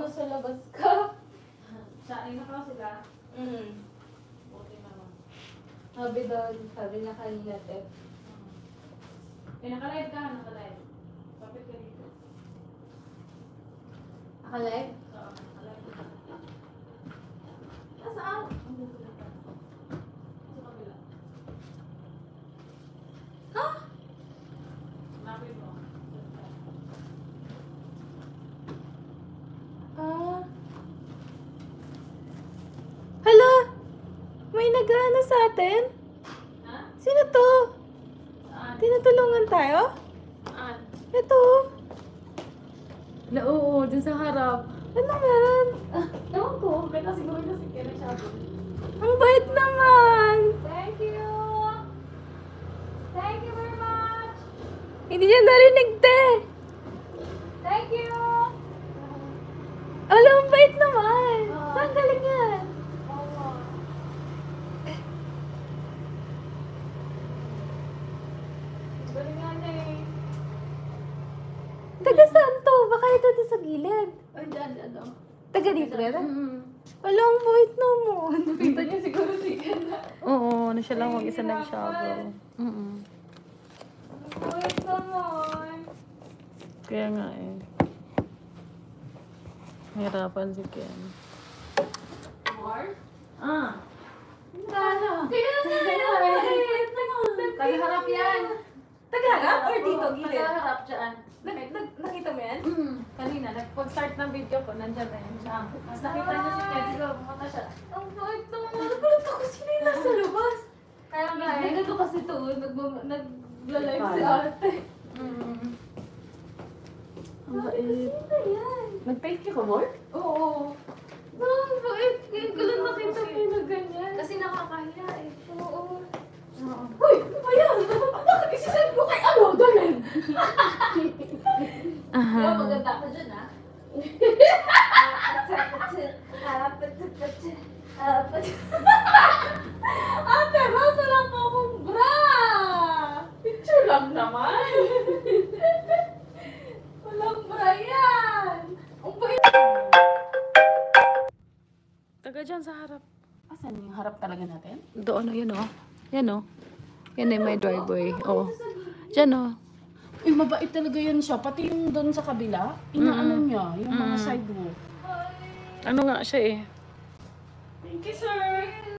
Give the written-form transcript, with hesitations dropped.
nasa labas ka. Sain na ka sila. Buti naman. Sabi daw, sabi na kanina, te. Nakalive ka, nakalive. Kapit ka dito. Nakalive? Oo, nakalive. Nasaan? Sa kabila. Ha? Lapit mo. Ah. Hala! May nag-ano sa atin? Ha? Sino to? Saan? Tinutulungan tayo? Saan? Ito. Oo, dun sa harap. Ano meron? Ewan ko. Kaya siguro kasi kaya nagsabi. Ang bait naman! Thank you! Thank you very much! Hindi niya narinig, te! Thank you! Wala, ang bait naman! Saan galing yan? Oo. Galing nga na eh. Taga saan to? Baka ito to sa gilid. Ay, dyan, ano. Taga dito rin? Wala, ang bait naman. Nakita niya siguro si Ken na. Oo, ano siya lang mag-isa nag-shadow. Ang bait naman. Kaya nga eh. Hirapan si Ken. More? Ah! Kaya Kaya Tagaharap yan. Taga-harap or dito, gilid? Tagaharap dyan. Nakita mo yan? Kanina, pag-start ng video ko, nandyan na yan siya. Mas nakita niya si Ken, siguro pumunta siya. Ang bait naman. Nagulat ako sino yung nasa labas. Kaya nga eh. Nagano kasi to, nagla-live si ate. Ang bait. Sino yan? Nag-thank you ka more? Oo. Ang bait. Ngayon ko lang nakita mo yung ganyan. Kasi nakakahiya eh. Oo. Uy! Ano ba yan? Bakit isisend ko kay ano? Ganun! Diba maganda ka dyan ah? Ate, basta lang po akong bra! Picture lang naman! Walang bra yan! Ang bait. Taga dyan sa harap. Asan yung harap talaga natin? Doon, yun o. Yan o. Yan ay may driveway. Oh. Diyan o. Uy, mabait talaga yan siya. Pati yung doon sa kabila, inaano niya, yung mga sidewalk. Ano nga siya eh. Thank you, sir!